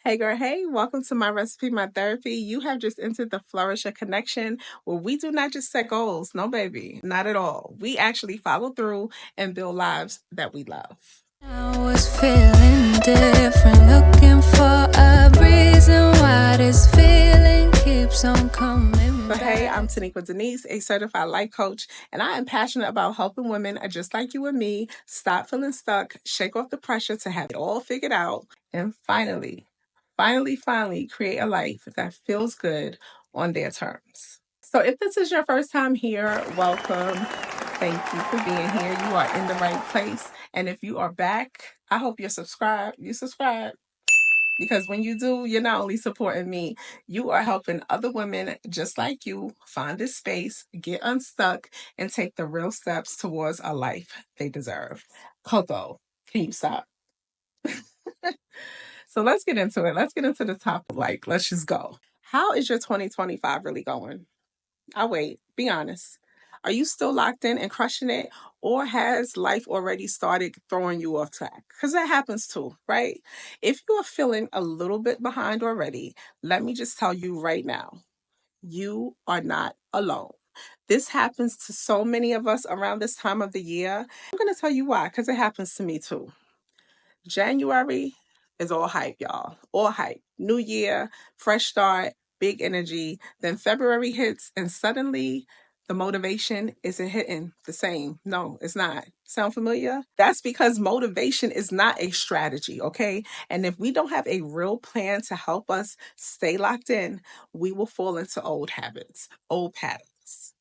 Hey girl, hey, welcome to my recipe, my therapy. You have just entered the Flourish a Connection where we do not just set goals. No, baby, not at all. We actually follow through and build lives that we love. I was feeling different, looking for a reason why this feeling keeps on coming back. Hey, I'm Taniqua Denise, a certified life coach, and I am passionate about helping women just like you and me stop feeling stuck, shake off the pressure to have it all figured out, and finally create a life that feels good on their terms. So if this is your first time here, welcome. Thank you for being here. You are in the right place. And if you are back, I hope you're subscribed. You subscribe. Because when you do, you're not only supporting me, you are helping other women just like you find this space, get unstuck, and take the real steps towards a life they deserve. Coco, can you stop? So let's get into it. Let's get into the topic. Let's just go. How is your 2025 really going? I'll wait. Be honest. Are you still locked in and crushing it? Or has life already started throwing you off track? Because that happens too, right? If you are feeling a little bit behind already, let me just tell you right now, you are not alone. This happens to so many of us around this time of the year. I'm going to tell you why, because it happens to me too. January is all hype, y'all. All hype. New year, fresh start, big energy. Then February hits, and suddenly the motivation isn't hitting the same. No, it's not. Sound familiar? That's because motivation is not a strategy, okay? And if we don't have a real plan to help us stay locked in, we will fall into old habits, old patterns.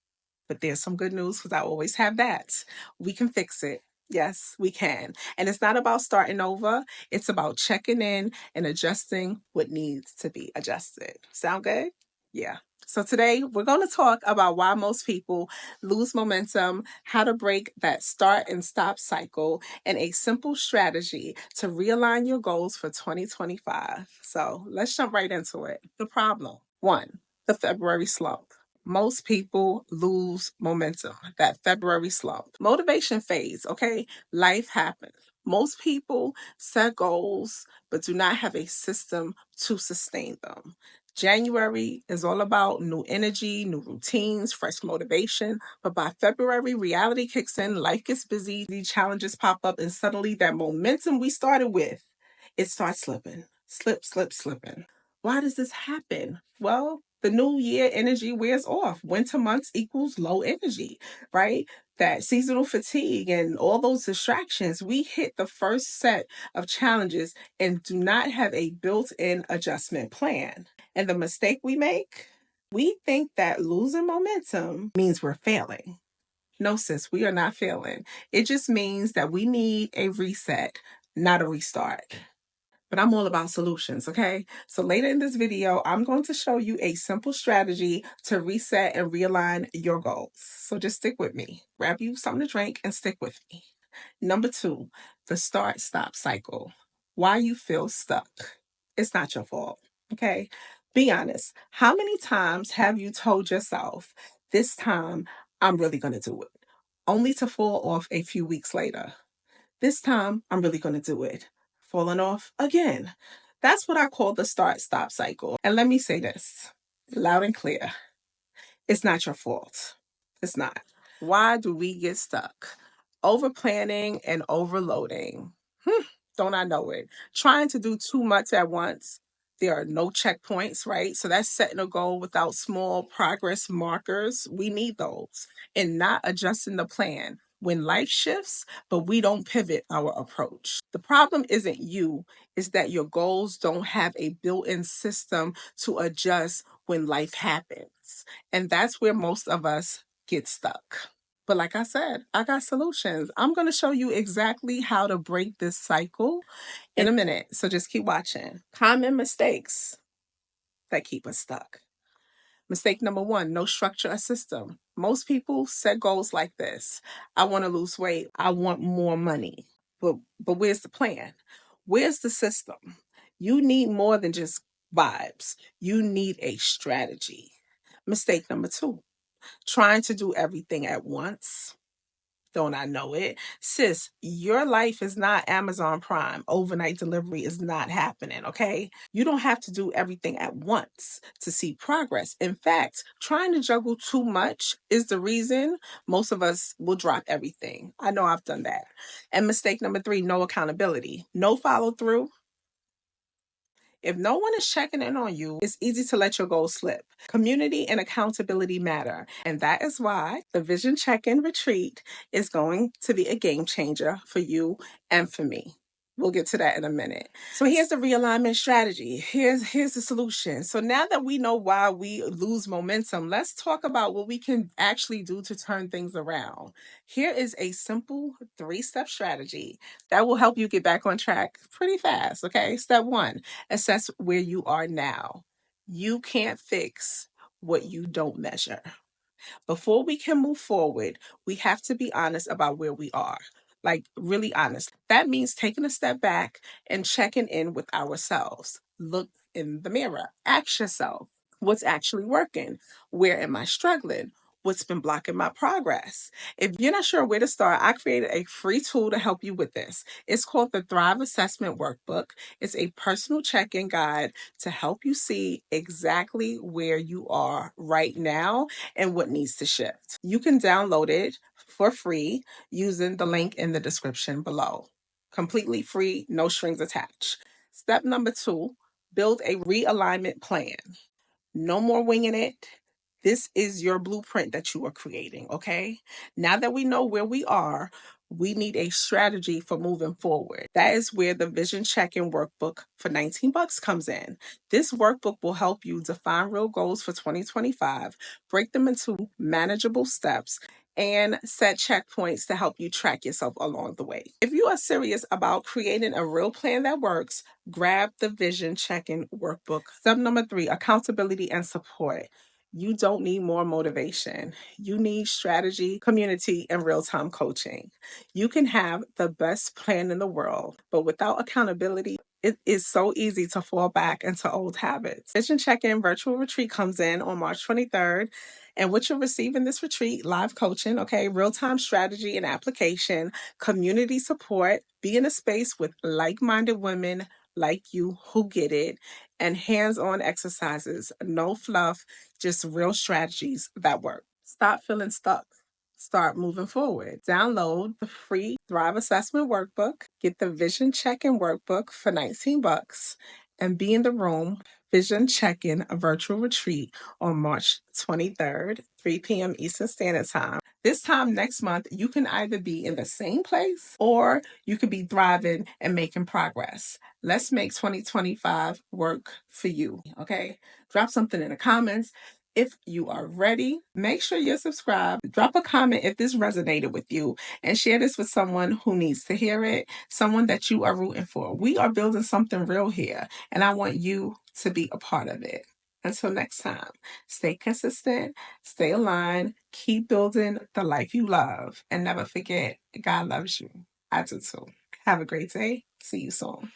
But there's some good news because I always have that. We can fix it. Yes, we can. And it's not about starting over, it's about checking in and adjusting what needs to be adjusted. Sound good? Yeah. So today we're going to talk about why most people lose momentum, how to break that start and stop cycle, and a simple strategy to realign your goals for 2025. So let's jump right into it. The problem one, the February slump. Most people lose momentum, that February slump. Motivation fades, okay? Life happens. Most people set goals but do not have a system to sustain them. January is all about new energy, new routines, fresh motivation. But by February, reality kicks in, life gets busy, these challenges pop up, and suddenly that momentum we started with, it starts slipping. Slipping. Why does this happen? Well, the new year energy wears off. Winter months equals low energy, right? That seasonal fatigue and all those distractions. We hit the first set of challenges and do not have a built in adjustment plan. And the mistake we make, we think that losing momentum means we're failing. No, sis, we are not failing. It just means that we need a reset, not a restart. But I'm all about solutions, okay? So later in this video, I'm going to show you a simple strategy to reset and realign your goals. So just stick with me. Grab you something to drink and stick with me. Number two, the start-stop cycle. Why you feel stuck. It's not your fault, okay? Be honest. How many times have you told yourself, this time I'm really going to do it, only to fall off a few weeks later? This time, I'm really going to do it. Falling off again. That's what I call the start stop cycle. And let me say this loud and clear, it's not your fault. It's not. Why do we get stuck? Over planning and overloading. Don't I know it? Trying to do too much at once. There are no checkpoints, right? So that's setting a goal without small progress markers. We need those. And not adjusting the plan when life shifts, but we don't pivot our approach. The problem isn't you, it's that your goals don't have a built in system to adjust when life happens. And that's where most of us get stuck. But like I said, I got solutions. I'm going to show you exactly how to break this cycle in a minute. So just keep watching. Common mistakes that keep us stuck. Mistake number one, no structure or system. Most people set goals like this. I want to lose weight. I want more money. But where's the plan? Where's the system? You need more than just vibes. You need a strategy. Mistake number two, trying to do everything at once. Don't I know it? Sis, your life is not Amazon Prime. Overnight delivery is not happening, okay? You don't have to do everything at once to see progress. In fact, trying to juggle too much is the reason most of us will drop everything. I know I've done that. And mistake number 3, no accountability, no follow through. If no one is checking in on you, it's easy to let your goals slip. Community and accountability matter. And that is why the Vision Check In Retreat is going to be a game changer for you and for me. We'll get to that in a minute. So here's the realignment strategy. Here's the solution. So now that we know why we lose momentum, let's talk about what we can actually do to turn things around. Here is a simple 3-step strategy that will help you get back on track pretty fast. Okay. Step 1, assess where you are now. You can't fix what you don't measure. Before we can move forward, we have to be honest about where we are. Like, really honest. That means taking a step back and checking in with ourselves. Look in the mirror. Ask yourself, what's actually working? Where am I struggling? What's been blocking my progress? If you're not sure where to start, I created a free tool to help you with this. It's called the Thrive Assessment Workbook. It's a personal check in guide to help you see exactly where you are right now and what needs to shift. You can download it for free using the link in the description below. Completely free, no strings attached. Step number 2, build a realignment plan. No more winging it. This is your blueprint that you are creating, okay? Now that we know where we are, we need a strategy for moving forward. That is where the Vision Check-in workbook for $19 comes in. This workbook will help you define real goals for 2025, break them into manageable steps, and set checkpoints to help you track yourself along the way. If you are serious about creating a real plan that works, grab the Vision Check-in workbook. Step number 3, accountability and support. You don't need more motivation. You need strategy, community, and real-time coaching. You can have the best plan in the world, but without accountability, it is so easy to fall back into old habits. Vision Check-in Virtual Retreat comes in on March 23rd. And what you'll receive in this retreat, live coaching, okay, real-time strategy and application, community support, be in a space with like-minded women like you who get it, and hands-on exercises, no fluff, just real strategies that work. Stop feeling stuck. Start moving forward. Download the free Thrive Assessment Workbook, get the Vision Check-in Workbook for $19, and be in the room. Vision Check-in, a virtual retreat on March 23rd, 3 p.m. Eastern Standard Time. This time next month, you can either be in the same place or you could be thriving and making progress. Let's make 2025 work for you, okay? Drop something in the comments. If you are ready, make sure you're subscribed. Drop a comment if this resonated with you and share this with someone who needs to hear it, someone that you are rooting for. We are building something real here, and I want you to be a part of it. Until next time, stay consistent, stay aligned, keep building the life you love, and never forget, God loves you. I do too. Have a great day. See you soon.